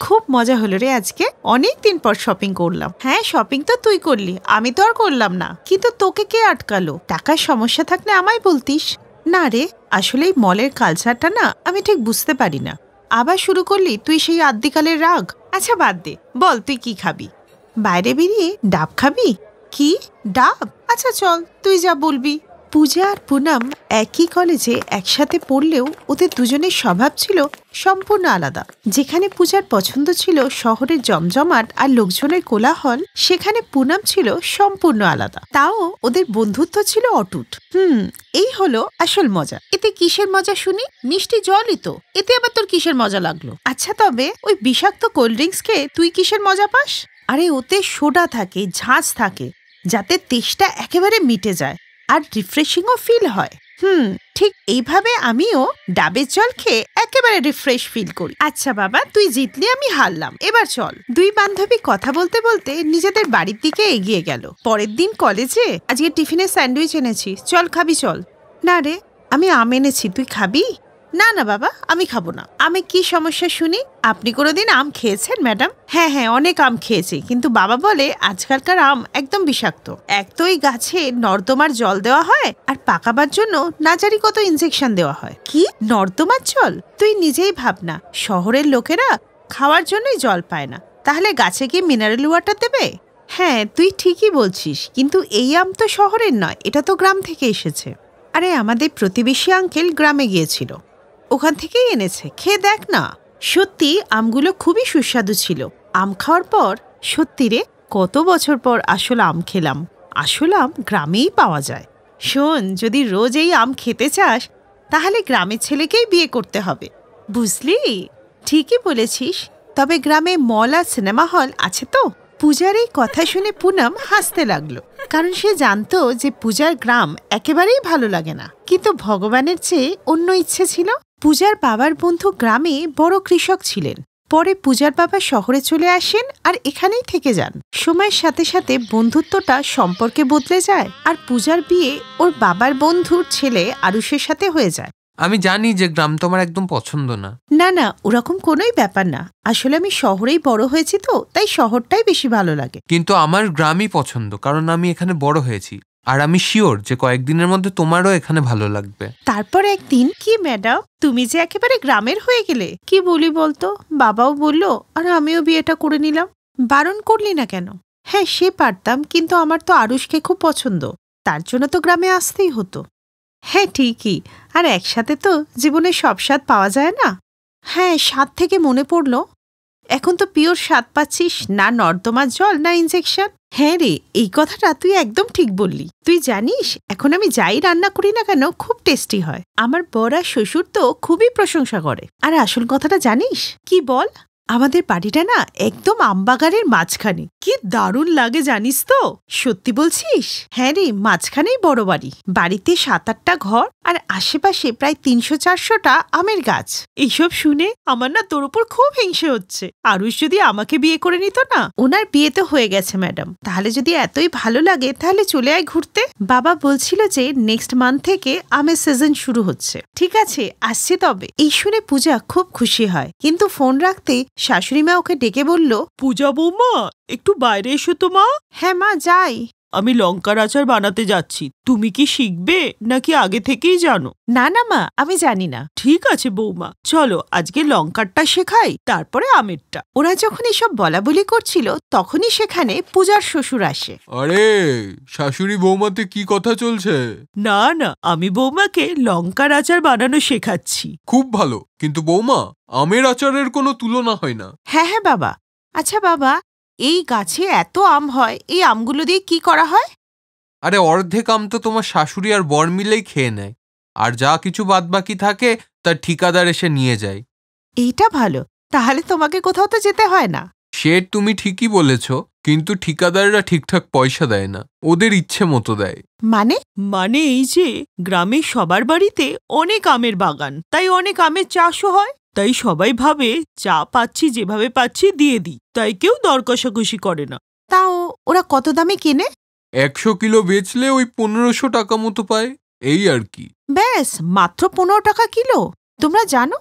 খুব মজা হলো রে আজকে। অনেক দিন পর শপিং করলাম। হ্যাঁ, শপিং তো তুই করলি, আমি তো আর করলাম না। কিন্তু তোকে কে আটকালো? টাকার সমস্যা থাকলে আমায় বলতিস। না রে, আসলে এই মলের কালচারটা না আমি ঠিক বুঝতে পারি না। আবার শুরু করলি তুই সেই আদ্যিকালের রাগ। আচ্ছা বাদ দে, বল তুই কি খাবি? বাইরে বেরিয়ে ডাব খাবি? কি ডাব? আচ্ছা চল, তুই যা বলবি। পূজা আর পুনম একই কলেজে একসাথে পড়লেও ওদের দুজনের স্বভাব ছিল সম্পূর্ণ আলাদা। যেখানে পূজার পছন্দ ছিল শহরের জমজমাট আর লোকজনের কোলাহল, সেখানে পুনম ছিল সম্পূর্ণ আলাদা। তাও ওদের বন্ধুত্ব ছিল অটুট। এই হলো আসল মজা। এতে কিসের মজা শুনি? মিষ্টি জলই তো, এতে আবার তোর কিসের মজা লাগলো? আচ্ছা তবে ওই বিষাক্ত কোল্ড ড্রিঙ্কস খেয়ে তুই কিসের মজা পাস? আরে ওতে সোডা থাকে, ঝাঁজ থাকে, যাতে তেষ্টা একেবারে মিটে যায় আর রিফ্রেশিংও ফিল হয়। ঠিক এইভাবে আমিও ডাবের জল খেয়ে একেবারে রিফ্রেশ ফিল করি। আচ্ছা বাবা, তুই জিতলি, আমি হারলাম, এবার চল। দুই বান্ধবী কথা বলতে বলতে নিজেদের বাড়ির দিকে এগিয়ে গেল। পরের দিন কলেজে আজকে টিফিনে স্যান্ডউইচ এনেছি, চল খাবি চল। না রে, আমি আম এনেছি, তুই খাবি? না না বাবা, আমি খাবো না। আমি কি সমস্যা শুনি? আপনি কোনোদিন আম খেয়েছেন ম্যাডাম? হ্যাঁ হ্যাঁ, অনেক আম খেয়েছি, কিন্তু বাবা বলে আজকালকার আম একদম বিষাক্ত। এক তো এই গাছে নর্দমার জল দেওয়া হয়, আর পাকাবার জন্য না জানি কত ইনজেকশন দেওয়া হয়। কি নর্দমার জল? তুই নিজেই ভাব না, শহরের লোকেরা খাওয়ার জন্যই জল পায় না, তাহলে গাছে কি মিনারেল ওয়াটার দেবে? হ্যাঁ তুই ঠিকই বলছিস, কিন্তু এই আম তো শহরের নয়, এটা তো গ্রাম থেকে এসেছে। আরে আমাদের প্রতিবেশী আঙ্কেল গ্রামে গিয়েছিল, ওখান থেকেই এনেছে, খেয়ে দেখ না। সত্যি আমগুলো খুবই সুস্বাদু ছিল। আম খাওয়ার পর সত্যি রে, কত বছর পর আসল আম খেলাম। আসল আম গ্রামেই পাওয়া যায়। শোন, যদি রোজ এই আম খেতে চাস তাহলে গ্রামের ছেলেকেই বিয়ে করতে হবে, বুঝলি? ঠিকই বলেছিস, তবে গ্রামে মল আর সিনেমা হল আছে তো? পূজার এই কথা শুনে পুনম হাসতে লাগলো, কারণ সে জানতো যে পূজার গ্রাম একেবারেই ভালো লাগে না। কিন্তু ভগবানের চেয়ে অন্য ইচ্ছে ছিল। পূজার বাবার বন্ধু গ্রামে বড় কৃষক ছিলেন। পরে পূজার বাবা শহরে চলে আসেন আর এখানেই থেকে যান। সময়ের সাথে সাথে বন্ধুত্বটা সম্পর্কে বদলে যায়, আর পূজার বিয়ে ওর বাবার বন্ধুর ছেলে আরুষের সাথে হয়ে যায়। আমি জানি যে গ্রাম তোমার একদম পছন্দ না। না না, ওরকম কোনোই ব্যাপার না। আসলে আমি শহরেই বড় হয়েছি তো, তাই শহরটাই বেশি ভালো লাগে। কিন্তু আমার গ্রামই পছন্দ, কারণ আমি এখানে বড় হয়েছি, আর আমি শিওর যে কয়েকদিনের মধ্যে তোমারও এখানে ভালো লাগবে। তারপর একদিন, কি ম্যাডাম, তুমি যে একেবারে গ্রামের হয়ে গেলে, কি বলি বলতো? বাবাও বললো আর আমিও বিয়েটা করে নিলাম। বারণ করলি না কেন? হ্যাঁ সে পারতাম, কিন্তু আমার তো আরুষকে খুব পছন্দ, তার জন্য তো গ্রামে আসতেই হতো। হ্যাঁ ঠিকই, আর একসাথে তো জীবনে সব স্বাদ পাওয়া যায় না। হ্যাঁ, স্বাদ থেকে মনে পড়লো, এখন তো পিওর স্বাদ পাচ্ছিস, না নর্দমার জল না ইনজেকশন। হ্যাঁ রে, এই কথাটা তুই একদম ঠিক বললি। তুই জানিস, এখন আমি যাই রান্না করি না কেন খুব টেস্টি হয়। আমার বর আর শ্বশুর তো খুবই প্রশংসা করে। আর আসল কথাটা জানিস কি? বল। আমাদের বাড়িটা না একদম আমবাগানের মাঝখানে। কি দারুণ লাগে জানিস তো? সত্যি বলছিস? হ্যাঁ রে, মাঝখানেই বড় বাড়ি। বাড়িতে 7-8টা ঘর, আর আশেপাশে প্রায় 300-400টা আমের গাছ। এইসব শুনে আমার না তোর উপর খুব হিংসে হচ্ছে। আরুষ যদি আমাকে বিয়ে করে নিত না। ওনার বিয়ে তো হয়ে গেছে ম্যাডাম, তাহলে যদি এতই ভালো লাগে তাহলে চলে আয় ঘুরতে। বাবা বলছিল যে নেক্সট মান্থ থেকে আমের সিজন শুরু হচ্ছে। ঠিক আছে, আসছে তবে। এই শুনে পূজা খুব খুশি হয়, কিন্তু ফোন রাখতে শাশুড়ি মা ওকে ডেকে বলল, পূজা বৌমা, একটু বাইরে এসো তো মা। হ্যাঁ মা, যাই। আমি লঙ্কার আচার বানাতে যাচ্ছি, তুমি কি শিখবে নাকি আগে থেকেই জানো? না না মা, আমি জানি না। ঠিক আছে বৌমা, চলো আজকে লঙ্কারটা শেখাই, তারপরে আমেরটা। ওরা যখন এসব বলা বলি করছিল, তখনই সেখানে পূজার শ্বশুর আসে। আরে শাশুড়ি বৌমাতে কি কথা চলছে? না না, আমি বৌমাকে লঙ্কার আচার বানানো শেখাচ্ছি। খুব ভালো, কিন্তু বৌমা, আমের আচারের কোনো তুলনা হয় না। হ্যাঁ হ্যাঁ বাবা। আচ্ছা বাবা, এই গাছে এত আম হয়, এই আমগুলো দিয়ে কি করা হয়? আরে অর্ধেক আম তো তোমার শাশুড়ি আর বর মিলেই খেয়ে নেয়, আর যা কিছু বাদবাকি থাকে তার ঠিকাদার এসে নিয়ে যায়। এইটা ভালো, তাহলে তোমাকে কোথাও তো যেতে হয় না। সে তুমি ঠিকই বলেছ, কিন্তু ঠিকাদাররা ঠিকঠাক পয়সা দেয় না, ওদের ইচ্ছে মতো দেয়। মানে এই যে গ্রামে সবার বাড়িতে অনেক আমের বাগান, তাই অনেক আমের চাষও হয়। তাই সবাই ভাবে চা পাচ্ছি, যেভাবে পাচ্ছি দিয়ে দিই, তাই কেউ দর কষাকষি করে না। তাও ওরা কত দামে কেনে? 100 কিলো বেচলে ওই 1500 টাকা মতো পায়, এই আর কি। ব্যাস, মাত্র 15 টাকা কিলো? তোমরা জানো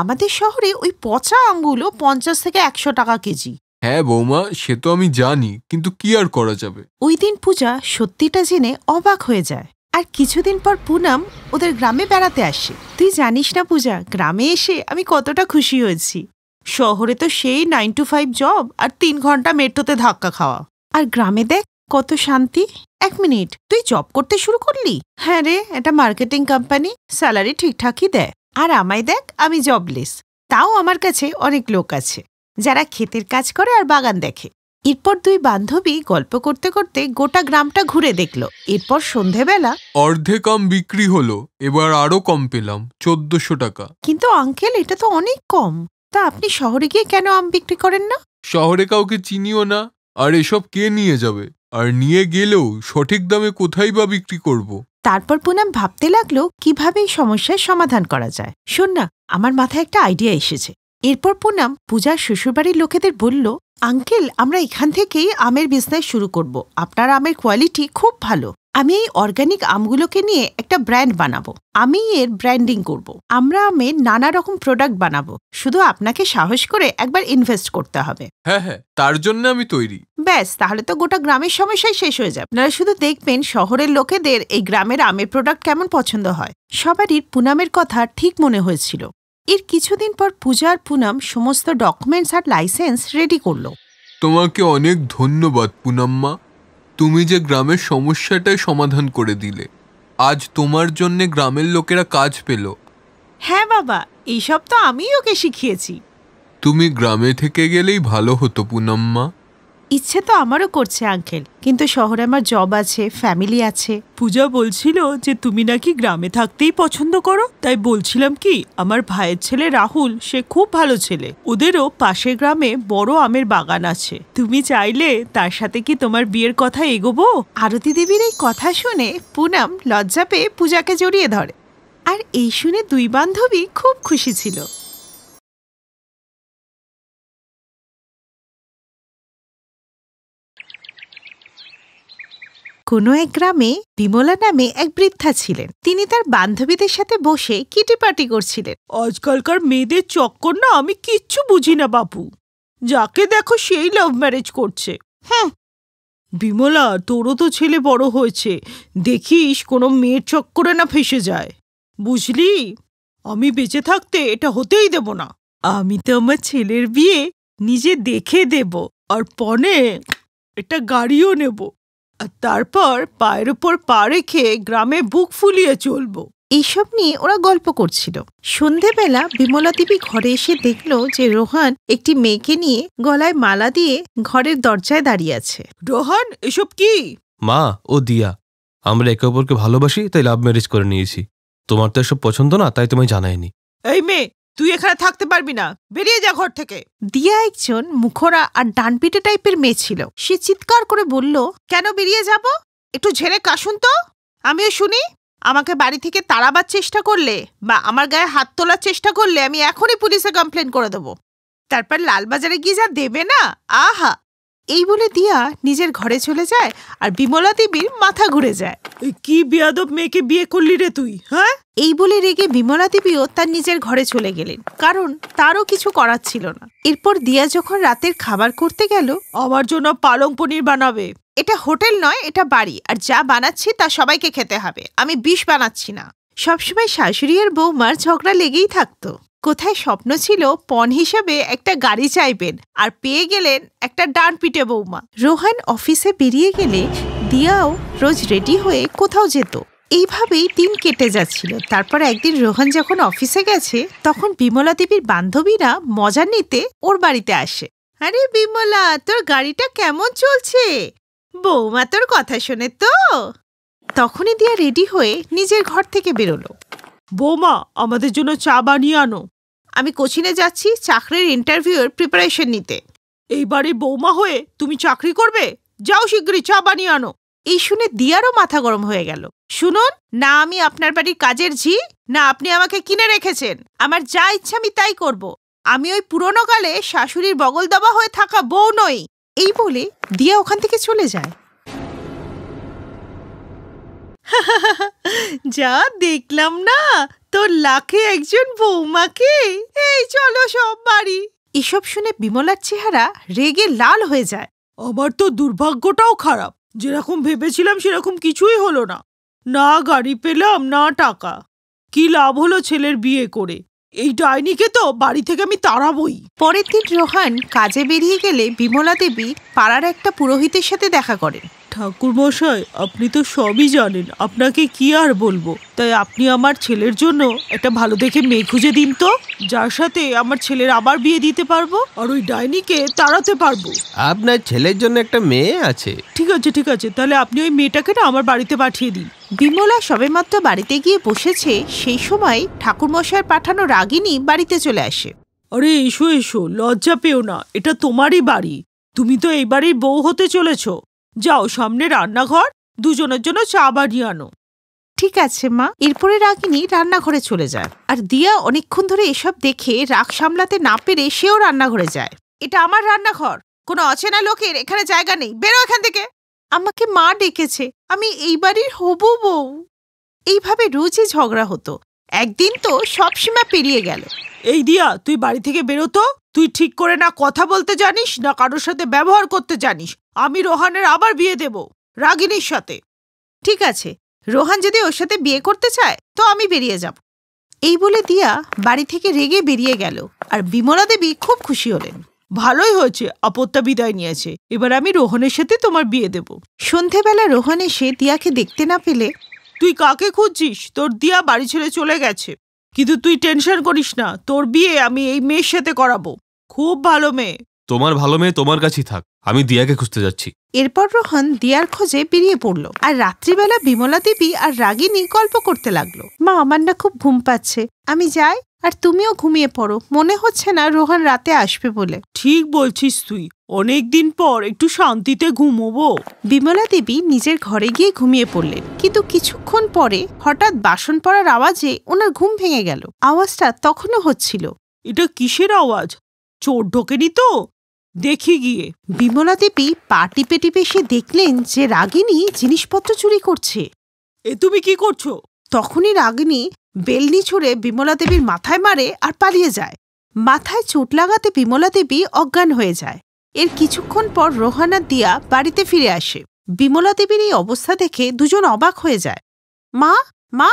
আমাদের শহরে ওই পচা আমগুলো 50 থেকে 100 টাকা কেজি। হ্যাঁ বৌমা, সে তো আমি জানি, কিন্তু কি আর করা যাবে। ওই দিন পূজা সত্যিটা জেনে অবাক হয়ে যায়। আর কিছুদিন পর পুনম ওদের গ্রামে বেড়াতে আসে। তুই জানিস না পূজা, গ্রামে এসে আমি কতটা খুশি হয়েছি। শহরে তো সেই 9 to 5 জব আর 3 ঘন্টা মেট্রোতে ধাক্কা খাওয়া। আর গ্রামে দেখ কত শান্তি। 1 মিনিট, তুই জব করতে শুরু করলি? হ্যাঁ রে, এটা মার্কেটিং কোম্পানি, স্যালারি ঠিকঠাকই দেয়। আর আমায় দেখ, আমি জবলেস। তাও আমার কাছে অনেক লোক আছে যারা ক্ষেতের কাজ করে আর বাগান দেখে। এরপর 2 বান্ধবী গল্প করতে করতে গোটা গ্রামটা ঘুরে দেখলো। এরপর সন্ধেবেলা অর্ধেক আম বিক্রি হলো, এবার আরো কম পেলাম, 1400 টাকা। কিন্তু আঙ্কেল, এটা তো অনেক কম। তা আপনি শহরে গিয়ে কেন আম বিক্রি করেন না? শহরে কাউকে চিনিও না, আর এসব কে নিয়ে যাবে? আর নিয়ে গেলেও সঠিক দামে কোথায় বা বিক্রি করব। তারপর পুনম ভাবতে লাগলো কিভাবে এই সমস্যার সমাধান করা যায়। শোন না, আমার মাথায় একটা আইডিয়া এসেছে। এরপর পুনম পূজার শ্বশুরবাড়ির লোকেদের বলল, আঙ্কেল, আমরা এখান থেকেই আমের বিজনেস শুরু করব। আপনার আমের কোয়ালিটি খুব ভালো। আমি এই অর্গানিক আমগুলোকে নিয়ে একটা ব্র্যান্ড বানাবো। আমি এর ব্র্যান্ডিং করব। আমরা আমের নানা রকম প্রোডাক্ট বানাবো। শুধু আপনাকে সাহস করে একবার ইনভেস্ট করতে হবে। হ্যাঁ হ্যাঁ, তার জন্য আমি তৈরি। ব্যাস, তাহলে তো গোটা গ্রামের সমস্যাই শেষ হয়ে যাবে। আপনারা শুধু দেখবেন শহরের লোকেদের এই গ্রামের আমের প্রোডাক্ট কেমন পছন্দ হয়। সবারই পুনমের কথা ঠিক মনে হয়েছিল। এর কিছুদিন পর পূজা আর পুনম সমস্ত ডকুমেন্টস আর লাইসেন্স রেডি করলো। তোমাকে অনেক ধন্যবাদ পুনম্মা, তুমি যে গ্রামের সমস্যাটাই সমাধান করে দিলে। আজ তোমার জন্যে গ্রামের লোকেরা কাজ পেল। হ্যাঁ বাবা, এইসব তো আমিই ওকে শিখিয়েছি। তুমি গ্রামে থেকে গেলেই ভালো হতো পুনম্মা। ইচ্ছে তো আমারও করছে আঙ্কেল, কিন্তু শহরে আমার জব আছে, ফ্যামিলি আছে। পূজা বলছিল যে তুমি নাকি গ্রামে থাকতেই পছন্দ করো। তাই বলছিলাম কি, আমার ভাইয়ের ছেলে রাহুল, সে খুব ভালো ছেলে। ওদেরও পাশের গ্রামে বড় আমের বাগান আছে। তুমি চাইলে তার সাথে কি তোমার বিয়ের কথা এগোবো? আরতি দেবীর এই কথা শুনে পুনম লজ্জা পেয়ে পূজাকে জড়িয়ে ধরে। আর এই শুনে 2 বান্ধবী খুব খুশি ছিল। কোনো এক গ্রামে বিমলা নামে এক বৃদ্ধা ছিলেন। তিনি তার বান্ধবীদের সাথে বসে কিটি পার্টি করছিলেন। আজকালকার মেয়েদের চক্কর না আমি কিচ্ছু বুঝি না বাপু। যাকে দেখো সেই লাভ ম্যারেজ করছে। বিমলা, তোরও তো ছেলে বড় হয়েছে, দেখিস কোনো মেয়ের চক্করে না ফেসে যায়, বুঝলি? আমি বেঁচে থাকতে এটা হতেই দেব না। আমি তো আমার ছেলের বিয়ে নিজে দেখে দেব, আর পনে একটা গাড়িও নেব, আর তারপর পায়ের ওপর পা রেখে গ্রামে বুক ফুলিয়ে চলবো। এইসব নিয়ে ওরা গল্প করছিল। সন্ধেবেলা বিমলা দেবী ঘরে এসে দেখল যে রোহান একটি মেয়েকে নিয়ে গলায় মালা দিয়ে ঘরের দরজায় দাঁড়িয়ে আছে। রোহান, এসব কি? মা, ও দিয়া, আমরা একে অপরকে ভালোবাসি তাই লাভ ম্যারেজ করে নিয়েছি। তোমার তো এসব পছন্দ না, তাই তোমায় জানাইনি। এই মেয়ে, তুই এখানে থাকতে পারবি না, বেরিয়ে যা ঘর থেকে। দিয়া একজন মুখরা আর ডানপিটে টাইপের মেয়ে ছিল। সে চিৎকার করে বলল, কেন বেরিয়ে যাব? একটু ঝেড়ে কাশুন তো, আমিও শুনি। আমাকে বাড়ি থেকে তাড়াবার চেষ্টা করলে বা আমার গায়ে হাত তোলার চেষ্টা করলে আমি এখনই পুলিশে কমপ্লেন করে দেবো। তারপর লালবাজারে গিয়ে যা দেবে না, আহা। এই বলে দিয়া নিজের ঘরে চলে যায় আর বিমলা দেবীর মাথা ঘুরে যায়। কি বেয়াদব মেয়েকে বিয়ে করলি রে তুই, হ্যাঁ? এই বলে রেগে বিমলা দেবীও তার নিজের ঘরে চলে গেলেন, কারণ তারও কিছু করার ছিল না। এরপর দিয়া যখন রাতের খাবার করতে গেল, আমার জন্য পালং পনির বানাবে। এটা হোটেল নয়, এটা বাড়ি, আর যা বানাচ্ছি তা সবাইকে খেতে হবে। আমি বিষ বানাচ্ছি না। সবসময় শাশুড়ি আর বৌমার ঝগড়া লেগেই থাকতো। কোথায় স্বপ্ন ছিল পণ হিসেবে একটা গাড়ি চাইবেন, আর পেয়ে গেলেন একটা ডান পিটে বৌমা। রোহান অফিসে বেরিয়ে গেলে দিয়াও রোজ রেডি হয়ে কোথাও যেত। এইভাবেই দিন কেটে যাচ্ছিল। তারপর একদিন রোহান যখন অফিসে গেছে, তখন বিমলা দেবীর বান্ধবীরা মজা নিতে ওর বাড়িতে আসে। আরে বিমলা, তোর গাড়িটা কেমন চলছে? বৌমা তোর কথা শোনে তো? তখনই দিয়া রেডি হয়ে নিজের ঘর থেকে বেরোলো। বৌমা, আমাদের জন্য চা বানিয়ে আনো। আমি কোচিনে যাচ্ছি চাকরির ইন্টারভিউর প্রিপারেশন নিতে। এইবারে বৌমা হয়ে তুমি চাকরি করবে? যাও শিগগিরই চা বানিয়ে আনো। এই শুনে দিয়ারও মাথা গরম হয়ে গেল। শুনুন, না আমি আপনার বাড়ির কাজের ঝি, না আপনি আমাকে কিনে রেখেছেন। আমার যা ইচ্ছা আমি তাই করব। আমি ওই পুরোনো কালে শাশুড়ির বগল দাবা হয়ে থাকা বউ নই। এই বলে দিয়া ওখান থেকে চলে যায়। যা দেখলাম না, তোর লাখে একজন বৌমাকে, এই চলো সব বাড়ি। এসব শুনে বিমলার চেহারা রেগে লাল হয়ে যায়। আমার তো দুর্ভাগ্যটাও খারাপ, যেরকম ভেবেছিলাম সেরকম কিছুই হলো না। না গাড়ি পেলাম, না টাকা। কি লাভ হলো ছেলের বিয়ে করে? এই ডাইনিকে তো বাড়ি থেকে আমি তাড়াবই। পরের দিন রোহান কাজে বেরিয়ে গেলে বিমলা দেবী পাড়ার একটা পুরোহিতের সাথে দেখা করেন। ঠাকুরমশাই, আপনি তো সবই জানেন, আপনাকে কি আর বলবো। তাই আপনি আমার ছেলের জন্য একটা ভালো দেখে মেয়ে খুঁজে দিন তো, যার সাথে আমার ছেলের আবার বিয়ে দিতে পারবো আর ওই ডাইনিকে তাড়াতে পারবো। আপনার ছেলের জন্য একটা মেয়ে আছে। ঠিক আছে ঠিক আছে, তাহলে আপনি ওই মেয়েটাকে না আমার বাড়িতে পাঠিয়ে দিন। বিমলা সবেমাত্র বাড়িতে গিয়ে বসেছে, সেই সময় ঠাকুরমশাইয়ের পাঠানো রাগিনী বাড়িতে চলে আসে। আরে এসো এসো, লজ্জা পেও না, এটা তোমারই বাড়ি। তুমি তো এই বাড়ির বউ হতে চলেছো। যাও, সামনে রান্নাঘর, দুজনের জন্য চা বানিয়ে আনো। ঠিক আছে মা। এরপরে রাগিনী রান্নাঘরে চলে যায়, আর দিয়া অনেকক্ষণ ধরে এসব দেখে রাগ সামলাতে না পেরে সেও রান্নাঘরে যায়। এটা আমার রান্নাঘর, কোনো অচেনা লোকের এখানে জায়গা নেই, বেরো এখান থেকে। আমাকে মা ডেকেছে, আমি এই বাড়ির হবু বউ। এইভাবে রোজই ঝগড়া হতো। একদিন তো সব সীমা পেরিয়ে গেল। এই দিয়া, তুই বাড়ি থেকে বেরোতো। তুই ঠিক করে না কথা বলতে জানিস, না কারোর সাথে ব্যবহার করতে জানিস। আমি রোহানের আবার বিয়ে দেব রাগিনীর সাথে। ঠিক আছে, রোহান যদি ওর সাথে বিয়ে করতে চায় তো আমি বেরিয়ে যাব। এই বলে দিয়া বাড়ি থেকে রেগে বেরিয়ে গেল, আর বিমলা দেবী খুব খুশি হলেন। ভালোই হয়েছে, আপত্তা বিদায় নিয়েছে। এবার আমি রোহনের সাথে তোমার বিয়ে দেব। সন্ধেবেলা রোহান এসে দিয়াকে দেখতে না পেলে, তুই কাকে খুঁজছিস? তোর দিয়া বাড়ি ছেড়ে চলে গেছে। কিন্তু তুই টেনশন করিস না, তোর বিয়ে আমি এই মেয়ের সাথে করাবো। খুব ভালো মেয়ে। তোমার ভালো মেয়ে তোমার কাছেই থাক, আমি দিয়াকে খুঁজতে যাচ্ছি। এরপর রোহান দিয়ার খোঁজে বেরিয়ে পড়ল, আর রাত্রিবেলা বিমলা দেবী আর রাগিনী গল্প করতে লাগলো। মা, আমার না খুব ঘুম পাচ্ছে, আমি যাই, আর তুমিও ঘুমিয়ে পড়ো। মনে হচ্ছে না রোহান রাতে আসবে বলে। ঠিক বলছিস তুই, অনেকদিন পর একটু শান্তিতে ঘুমোবো। বিমলা দেবী নিজের ঘরে গিয়ে ঘুমিয়ে পড়লেন, কিন্তু কিছুক্ষণ পরে হঠাৎ বাসন পড়ার আওয়াজে ওনার ঘুম ভেঙে গেল। আওয়াজটা তখনও হচ্ছিল। এটা কিসের আওয়াজ? চোর ঢোকেনি তো? দেখি গিয়ে। বিমলা দেবী পা টিপে টিপে এসে দেখলেন যে রাগিনী জিনিসপত্র চুরি করছে। এ তুমি কি করছো? তখনই রাগিনী বেলনি ছুঁড়ে বিমলা দেবীর মাথায় মারে আর পালিয়ে যায়। মাথায় চোট লাগাতে বিমলা দেবী অজ্ঞান হয়ে যায়। এর কিছুক্ষণ পর রোহান আর দিয়া বাড়িতে ফিরে আসে। বিমলা দেবীর এই অবস্থা দেখে দুজন অবাক হয়ে যায়। মা, মা,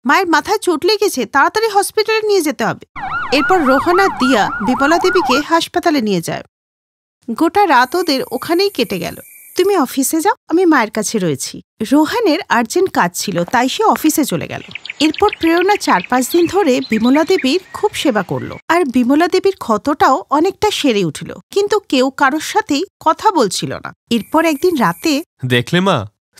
মায়ের মাথায় চোট লেগেছে, তাড়াতাড়ি হসপিটালে নিয়ে যেতে হবে। এরপর রোহান আর দিয়া বিমলা দেবীকে হাসপাতালে নিয়ে যায়। গোটা রাত ওদের ওখানেই কেটে গেল। তুমি অফিসে যাও, আমি মায়ের কাছে রয়েছি। রোহানের আর্জেন্ট কাজ ছিল, তাই সে অফিসে চলে গেল। এরপর প্রেরণা 4-5 দিন ধরে বিমলা দেবীর খুব সেবা করলো, আর বিমলা দেবীর ক্ষতটাও অনেকটা সেরে উঠল, কিন্তু কেউ কারোর সাথেই কথা বলছিল না। এরপর একদিন রাতে, দেখলে মা,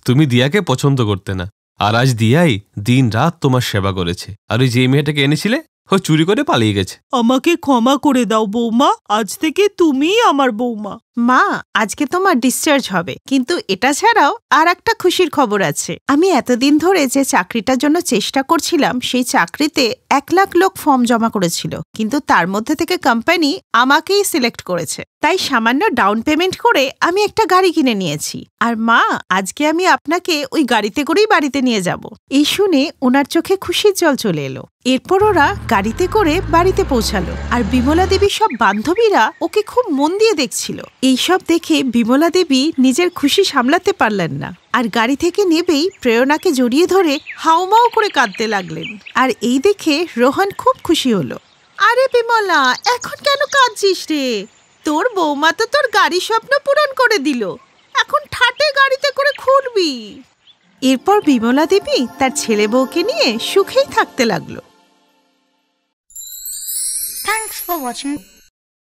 তুমি দিয়াকে পছন্দ করতে না, আর আজ দিয়াই দিন রাত তোমার সেবা করেছে। আর ওই যে মেয়েটাকে এনেছিলে, ও চুরি করে পালিয়ে গেছে। আমাকে ক্ষমা করে দাও বৌমা, আজ থেকে তুমিই আমার বৌমা। মা, আজকে তোমার ডিসচার্জ হবে, কিন্তু এটা ছাড়াও আর একটা খুশির খবর আছে। আমি এতদিন ধরে যে চাকরিটার জন্য চেষ্টা করছিলাম, সেই চাকরিতে 1 লাখ লোক ফর্ম জমা করেছিল, কিন্তু তার মধ্যে থেকে কোম্পানি আমাকেই সিলেক্ট করেছে। তাই সামান্য ডাউন পেমেন্ট করে আমি একটা গাড়ি কিনে নিয়েছি। আর মা, আজকে আমি আপনাকে ওই গাড়িতে করেই বাড়িতে নিয়ে যাব। এই শুনে ওনার চোখে খুশির জল চলে এলো। এরপর ওরা গাড়িতে করে বাড়িতে পৌঁছালো, আর বিমলা দেবীর সব বান্ধবীরা ওকে খুব মন দিয়ে দেখছিল। এইসব দেখে বিমলা দেবী নিজের খুশি সামলাতে পারলেন না, আর গাড়ি থেকে নেবেই প্রেরণাকে জড়িয়ে ধরে হাউমাউ করে কাঁদতে লাগলেন। আর এই দেখে রোহান খুব খুশি হলো। আরে বিমলা, এখন কেন কাঁদছিস রে? তোর বৌমা তো তোর গাড়ি স্বপ্ন পূরণ করে দিল, এখন ঠাটে গাড়িতে করে ঘুরবি। এরপর বিমলা দেবী তার ছেলে বউকে নিয়ে সুখেই থাকতে লাগলো। Thanks for watching.